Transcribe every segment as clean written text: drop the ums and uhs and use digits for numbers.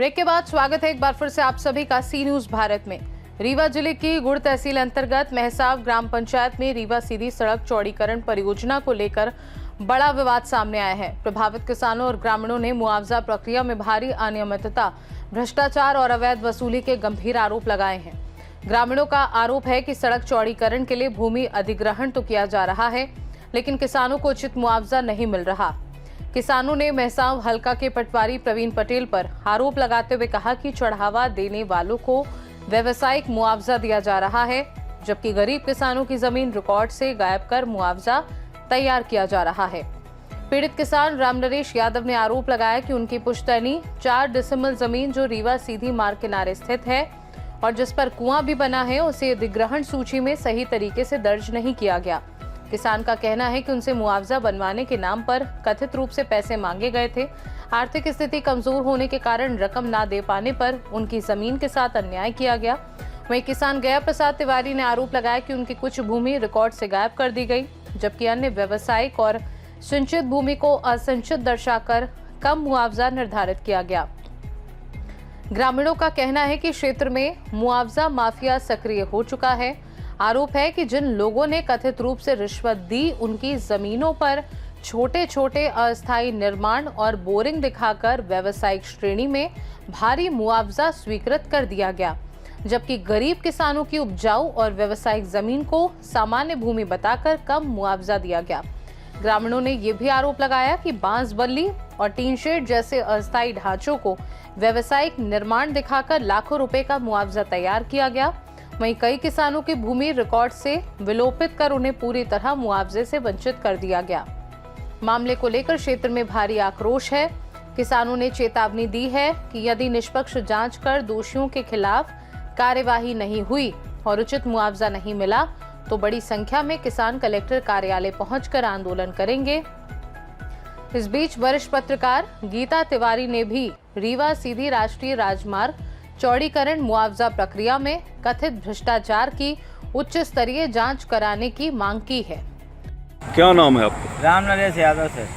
Break के बाद स्वागत है एक बार फिर से आप सभी का सी न्यूज भारत में। रीवा जिले की गुड़ तहसील अंतर्गत महसाव ग्राम पंचायत में रीवा सीधी सड़क चौड़ीकरण परियोजना को लेकर बड़ा विवाद सामने आया है। प्रभावित किसानों और ग्रामीणों ने मुआवजा प्रक्रिया में भारी अनियमितता, भ्रष्टाचार और अवैध वसूली के गंभीर आरोप लगाए हैं। ग्रामीणों का आरोप है कि सड़क चौड़ीकरण के लिए भूमि अधिग्रहण तो किया जा रहा है, लेकिन किसानों को उचित मुआवजा नहीं मिल रहा। किसानों ने महसाव हलका के पटवारी प्रवीण पटेल पर आरोप लगाते हुए कहा कि चढ़ावा देने वालों को व्यावसायिक मुआवजा दिया जा रहा है, जबकि गरीब किसानों की जमीन रिकॉर्ड से गायब कर मुआवजा तैयार किया जा रहा है। पीड़ित किसान राम नरेश यादव ने आरोप लगाया कि उनकी पुश्तैनी 4 डिसमिल जमीन जो रीवा सीधी मार्ग किनारे स्थित है और जिस पर कुआं भी बना है, उसे अधिग्रहण सूची में सही तरीके से दर्ज नहीं किया गया। किसान का कहना है कि उनसे मुआवजा बनवाने के नाम पर कथित रूप से पैसे मांगे गए थे। आर्थिक स्थिति कमजोर होने के कारण रकम ना दे पाने पर उनकी जमीन के साथ अन्याय किया गया। वहीं किसान गया प्रसाद तिवारी ने आरोप लगाया कि उनकी कुछ भूमि रिकॉर्ड से गायब कर दी गई, जबकि अन्य व्यावसायिक और सिंचित भूमि को असिंचित दर्शाकर कम मुआवजा निर्धारित किया गया। ग्रामीणों का कहना है कि क्षेत्र में मुआवजा माफिया सक्रिय हो चुका है। आरोप है कि जिन लोगों ने कथित रूप से रिश्वत दी, उनकी जमीनों पर छोटे छोटे अस्थायी निर्माण और बोरिंग दिखाकर व्यावसायिक श्रेणी में भारी मुआवजा स्वीकृत कर दिया गया, जबकि गरीब किसानों की उपजाऊ और व्यावसायिक जमीन को सामान्य भूमि बताकर कम मुआवजा दिया गया। ग्रामीणों ने यह भी आरोप लगाया कि बांस बल्ली और टीन शेड जैसे अस्थायी ढांचों को व्यावसायिक निर्माण दिखाकर लाखों रुपए का मुआवजा तैयार किया गया। वहीं कई किसानों की भूमि रिकॉर्ड से विलोपित कर उन्हें पूरी तरह मुआवजे से वंचित कर दिया गया। मामले को लेकर क्षेत्र में भारी आक्रोश है। किसानों ने चेतावनी दी है कि यदि निष्पक्ष जांच कर दोषियों के खिलाफ कार्यवाही नहीं हुई और उचित मुआवजा नहीं मिला तो बड़ी संख्या में किसान कलेक्टर कार्यालय पहुंचकर आंदोलन करेंगे। इस बीच वरिष्ठ पत्रकार गीता तिवारी ने भी रीवा सीधी राष्ट्रीय राजमार्ग चौड़ीकरण मुआवजा प्रक्रिया में कथित भ्रष्टाचार की उच्च स्तरीय जांच कराने की मांग की है। क्या नाम है आपका? राम नरेश यादव सर।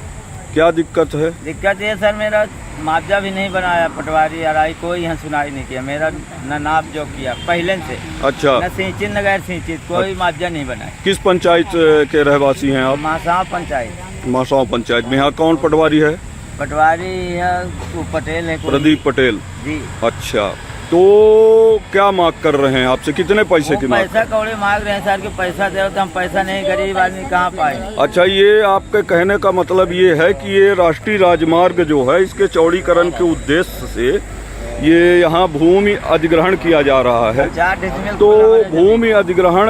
क्या दिक्कत है? दिक्कत ये सर, मेरा मुआवजा भी नहीं बनाया, पटवारी आरआई कोई यहाँ सुनाई नहीं किया, मेरा न नाप जो किया पहले से। अच्छा। न सिंचित न गैर सिंचित कोई मुआवजा नहीं बनाया। किस पंचायत के रहवासी हैं आप? महसाव पंचायत। महसाव पंचायत में यहाँ कौन पटवारी है? पटवारी वो पटेल है, प्रदीप पटेल जी। अच्छा, तो क्या मांग कर रहे हैं आपसे? कितने पैसे की मांग? पैसा कौड़ी मांग रहे हैं सर कि पैसा दे, तो हम पैसा नहीं, गरीब आदमी कहाँ पाए। अच्छा, ये आपके कहने का मतलब ये है कि ये राष्ट्रीय राजमार्ग जो है, इसके चौड़ीकरण के उद्देश्य से ये यहाँ भूमि अधिग्रहण किया जा रहा है। तो भूमि अधिग्रहण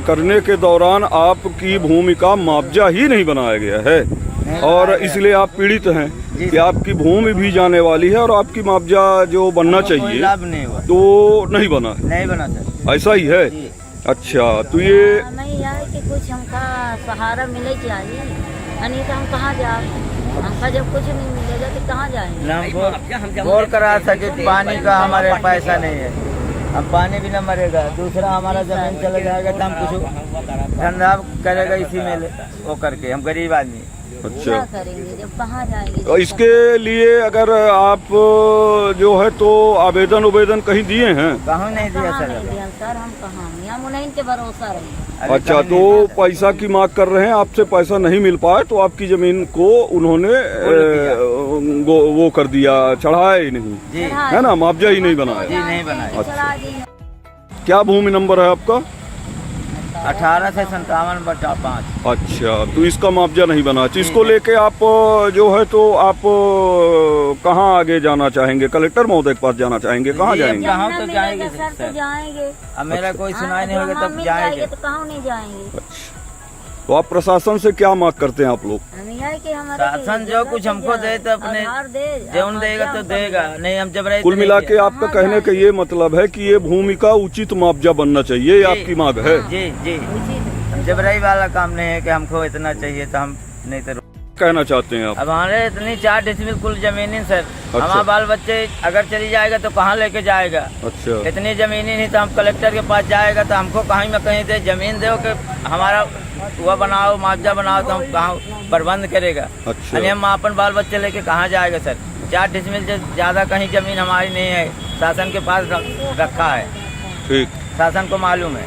करने के दौरान आपकी भूमि का मुआवजा ही नहीं बनाया गया है और इसलिए आप पीड़ित हैं कि आपकी भूमि भी जाने वाली है और आपकी मुआवजा जो बनना चाहिए तो नहीं बना है। नहीं बना सर। ऐसा ही है? अच्छा, तो ये नहीं है कि कुछ हमका सहारा मिले चाहिए, नहीं तो हम कहाँ जाए? हमका जब कुछ नहीं मिलेगा तो कहाँ जाएंगे? बोर करा सके, पानी का हमारे पैसा नहीं है, हम पानी भी न मरेगा, दूसरा हमारा जमीन चला जाएगा तो हम कुछ धंधा करेगा इसी में वो करके, हम गरीब आदमी। अच्छा, क्या करेंगे जब कहाँ जाएंगे? तो इसके लिए अगर आप जो है तो आवेदन कहीं दिए हैं? कहाँ नहीं दिया कहाँ सर। नहीं दिया सर, हम कहाँ, हम उन्हीं के भरोसा रहे। अच्छा, तो पैसा की मांग कर रहे हैं, आपसे पैसा नहीं मिल पाया तो आपकी जमीन को उन्होंने वो कर दिया, चढ़ाया ही नहीं जी, है ना, मुआवजा ही नहीं बनाया। जी नहीं बनाया। अच्छा, क्या भूमि नंबर है आपका? 18 से 57/5। अच्छा, तो इसका मुआवजा नहीं बना। इसको लेके आप जो है तो आप कहाँ आगे जाना चाहेंगे? कलेक्टर महोदय के पास जाना चाहेंगे? कहाँ जाएंगे? कहाँ तो जाएंगे सर, तो जाएंगे। अब मेरा कोई सुनाई नहीं होगा तब जाएंगे। तो कहाँ नहीं जाएंगे? अच्छा, तो आप प्रशासन से क्या मांग करते हैं आप लोग? शासन जो कुछ हमको दे तो अपने जौन देगा तो देगा, नहीं हम जब कुल मिला के आपका कहने का ये मतलब है कि ये भूमि का उचित मुआवजा बनना चाहिए, ये आपकी मांग है? जी जी। जबराई वाला काम नहीं है कि हमको इतना चाहिए तो हम नहीं तो कहना चाहते हैं आप? अब हमारे इतनी 4 डिसमिल कुल जमीनी सर। अच्छा। हमारा बाल बच्चे अगर चली जाएगा तो कहाँ लेके जाएगा? अच्छा, इतनी जमीनी नहीं तो हम कलेक्टर के पास जाएगा तो हमको कहीं में कहीं दे जमीन दो कि हमारा वह बनाओ, मुआवजा बनाओ, तो हम कहाँ प्रबंध करेगा? अच्छा, हम अपन बाल बच्चे लेके कहाँ जाएगा सर? 4 डिसमिल से ज़्यादा कहीं ज़मीन हमारी नहीं है, शासन के पास रखा है, ठीक। शासन को मालूम है।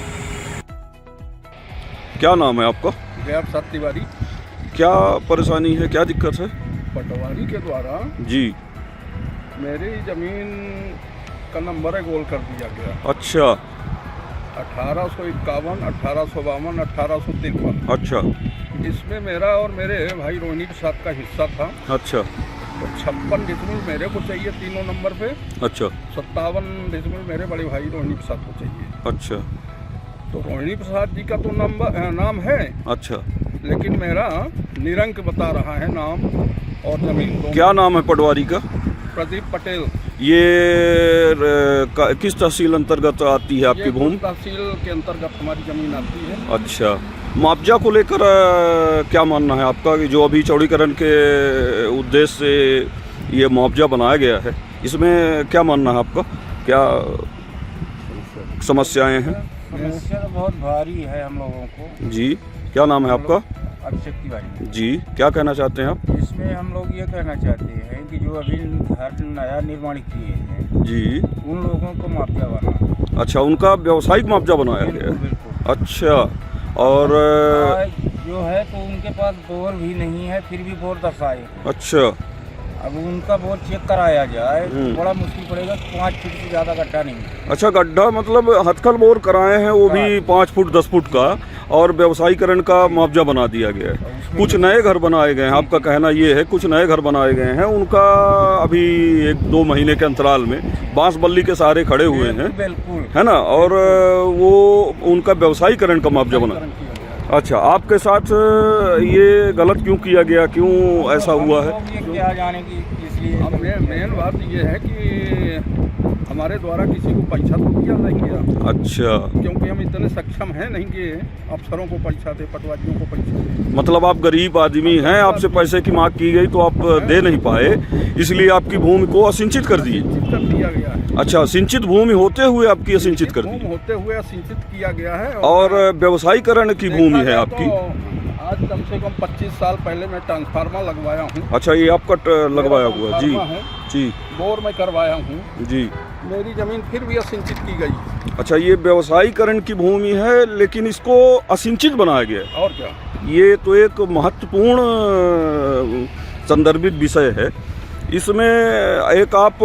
क्या नाम है आपका? गैर तिवारी। क्या परेशानी है, क्या दिक्कत है? पटवारी के द्वारा जी। मेरी ज़मीन का नंबर गोल कर दिया गया। अच्छा 1851, 1852, 1853। अच्छा इसमें मेरा और मेरे भाई रोहिणी प्रसाद का हिस्सा था। अच्छा तो 56 डिसमिल मेरे को चाहिए तीनों नंबर पे। अच्छा 57 डिसमिल मेरे बड़े भाई रोहिणी प्रसाद को चाहिए। अच्छा तो रोहिणी प्रसाद जी का तो नाम है, अच्छा, लेकिन मेरा निरंक बता रहा है नाम और जमीन दोनों। क्या नाम है पटवारी का? प्रदीप पटेल। ये किस तहसील अंतर्गत आती है आपकी ये भूमि? तहसील के अंतर्गत हमारी जमीन आती है। अच्छा, मुआवजा को लेकर क्या मानना है आपका कि जो अभी चौड़ीकरण के उद्देश्य से ये मुआवजा बनाया गया है, इसमें क्या मानना है आपका? क्या समस्याएं हैं? समस्या तो बहुत भारी है हम लोगों को। जी, क्या नाम है आपका? अभिषेक तिवारी। जी, क्या कहना चाहते हैं आप? इसमें हम लोग ये कहना चाहते हैं कि जो अभी घर नया निर्माण किए हैं जी, उन लोगों को मुआवजा बना। अच्छा, उनका व्यावसायिक मुआवजा बनाया गया है। बिल्कुल। अच्छा, और जो है तो उनके पास बोर भी नहीं है, फिर भी बोर दर्शाए। अच्छा, अब उनका बोर चेक कराया जाए तो बड़ा मुश्किल पड़ेगा। 5 फीट से ज़्यादा गड्ढा नहीं है। अच्छा, गड्ढा मतलब हथकल बोर कराए हैं, वो भी 5 फुट 10 फुट का, और व्यवसायीकरण का मुआवजा बना दिया गया है। कुछ नए घर बनाए गए हैं, आपका कहना ये है कुछ नए घर बनाए गए हैं, उनका अभी 1-2 महीने के अंतराल में बांस बल्ली के सहारे खड़े हुए हैं, बिल्कुल, है ना, और वो उनका व्यवसायीकरण का मुआवजा बना। अच्छा, आपके साथ ये गलत क्यों किया गया, क्यों ऐसा हुआ है? ये क्या जाने की, इसलिए अब मेन बात ये है कि हमारे द्वारा किसी को पैसा तो दिया नहीं गया। अच्छा, क्योंकि हम इतने सक्षम हैं नहीं कि अफसरों को पैसा दे, पटवारियों को पैसा दे। मतलब आप गरीब आदमी हैं, आपसे पैसे की मांग की गई तो आप दे नहीं पाए, इसलिए आपकी भूमि को असिंचित कर दी। सिंचित कर दिया गया है। अच्छा, सिंचित भूमि होते हुए आपकी असिंचित कर दी, भूमि होते हुए असिंचित किया गया है। और व्यवसायीकरण की भूमि है आपकी। आज कम से कम 25 साल पहले मैं ट्रांसफार्मर लगवाया हूँ। अच्छा, ये आपका लगवाया हुआ? जी है, जी बोर में करवाया हूँ जी। मेरी जमीन फिर भी असिंचित की गई। अच्छा, ये व्यवसायीकरण की भूमि है, लेकिन इसको असिंचित बनाया गया है। और क्या, ये तो एक महत्वपूर्ण संदर्भित विषय है। इसमें एक आप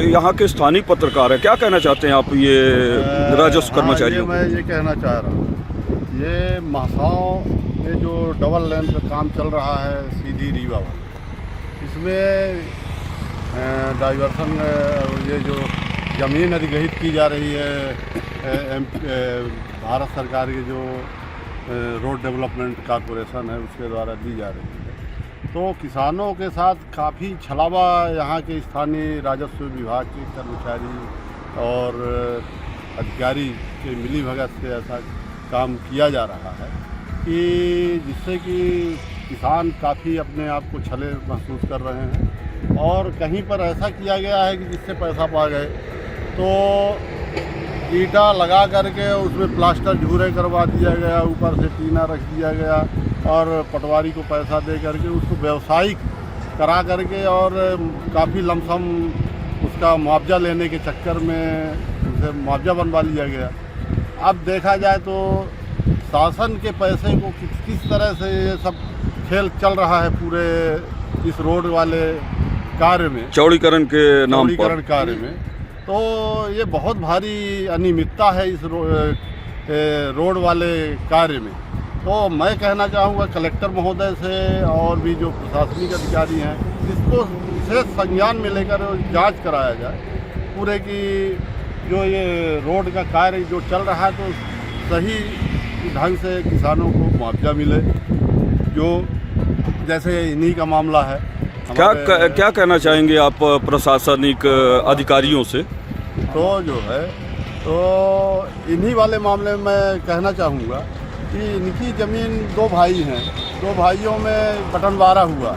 यहाँ के स्थानीय पत्रकार हैं, क्या कहना चाहते हैं आप ये राजस्व कर्मचारियों को? मैं ये कहना चाह रहा हूँ, ये महासाओं में जो डबल लेन का काम चल रहा है सीधी रीवा वाला, इसमें डाइवर्सन, ये जो ज़मीन अधिग्रहित की जा रही है भारत सरकार की जो रोड डेवलपमेंट कॉरपोरेशन है उसके द्वारा दी जा रही है, तो किसानों के साथ काफ़ी छलावा यहाँ के स्थानीय राजस्व विभाग के कर्मचारी और अधिकारी के मिलीभगत से ऐसा काम किया जा रहा है कि जिससे कि किसान काफ़ी अपने आप को छले महसूस कर रहे हैं। और कहीं पर ऐसा किया गया है कि जिससे पैसा पा गए तो ईटा लगा करके उसमें प्लास्टर झूरे करवा दिया गया, ऊपर से टीना रख दिया गया, और पटवारी को पैसा दे करके उसको व्यावसायिक करा करके और काफ़ी लमसम उसका मुआवजा लेने के चक्कर में उसे मुआवजा बनवा लिया गया। अब देखा जाए तो शासन के पैसे को किस तरह से ये सब खेल चल रहा है पूरे इस रोड वाले कार्य में, चौड़ीकरण के नाम पर, चौड़ीकरण कार्य में, तो ये बहुत भारी अनियमितता है इस रोड वाले कार्य में। तो मैं कहना चाहूँगा कलेक्टर महोदय से और भी जो प्रशासनिक अधिकारी हैं, इसको विशेष संज्ञान में लेकर जांच कराया जाए पूरे की जो ये रोड का कार्य जो चल रहा है, तो सही ढंग से किसानों को मुआवजा मिले, जो जैसे इन्हीं का मामला है। क्या कहना चाहेंगे आप प्रशासनिक अधिकारियों से? तो जो है तो इन्हीं वाले मामले में मैं कहना चाहूँगा कि इनकी ज़मीन 2 भाई हैं, 2 भाइयों में बंटवारा हुआ।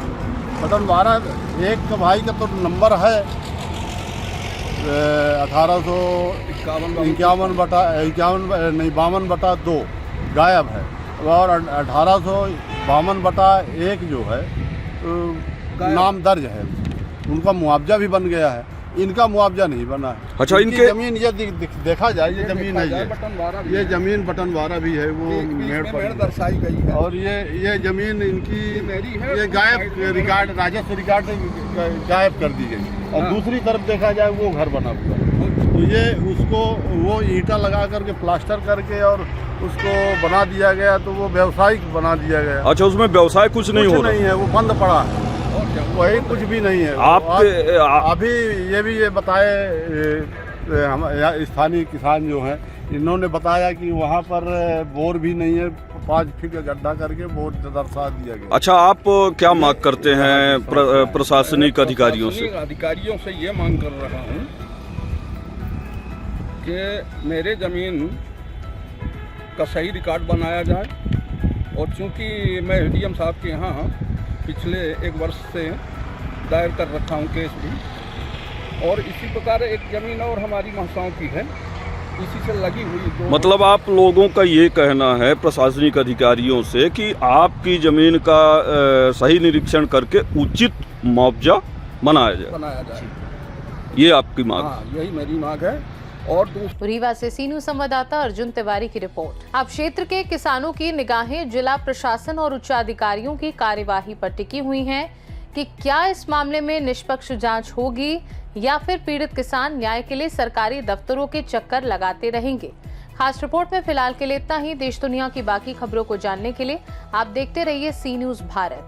बंटवारा एक भाई का तो नंबर है 52 गायब है, और 1852/1 जो है नाम दर्ज है। उनका मुआवजा भी बन गया है, इनका मुआवजा नहीं बना है। अच्छा, इनके जमीन ये देखा जाए, ये जमीन है, ये जमीन बटनवारा भी है, वो मेड़ पर दर्शाई गई है। और ये जमीन इनकी मेरी है, ये गायब रिकॉर्ड, राजस्व रिकॉर्ड गायब कर दी गई। और दूसरी तरफ देखा जाए वो घर बना हुआ है, तो ये उसको वो ईंटा लगा करके प्लास्टर करके और उसको बना दिया गया, तो वो व्यवसायिक बना दिया गया। अच्छा, उसमें व्यवसाय कुछ नहीं हो रहा? नहीं है, वो बंद पड़ा है, वही कुछ भी नहीं है। अभी ये बताए हम स्थानीय किसान जो हैं, इन्होंने बताया कि वहाँ पर बोर भी नहीं है, 5 फीट का गड्ढा करके बोर दर्शा दिया गया। अच्छा, आप क्या मांग करते हैं प्रशासनिक अधिकारियों से? अधिकारियों से ये मांग कर रहा हूँ कि मेरे ज़मीन का सही रिकॉर्ड बनाया जाए, और चूँकि मैं एडीएम साहब के यहाँ पिछले 1 वर्ष से दायर कर रखा हूँ केस भी, और इसी प्रकार एक ज़मीन और हमारी महसाओं की है, इसी से लगी हुई। मतलब आप लोगों का ये कहना है प्रशासनिक अधिकारियों से कि आपकी ज़मीन का सही निरीक्षण करके उचित मुआवजा बनाया जाए, ये आपकी मांग? हाँ, यही मेरी मांग है। और रीवा से सी न्यूज़ संवाददाता अर्जुन तिवारी की रिपोर्ट। अब क्षेत्र के किसानों की निगाहें जिला प्रशासन और उच्चाधिकारियों की कार्यवाही पर टिकी हुई हैं कि क्या इस मामले में निष्पक्ष जांच होगी या फिर पीड़ित किसान न्याय के लिए सरकारी दफ्तरों के चक्कर लगाते रहेंगे। खास रिपोर्ट में फिलहाल के लिए इतना ही। देश दुनिया की बाकी खबरों को जानने के लिए आप देखते रहिए सी न्यूज़ भारत।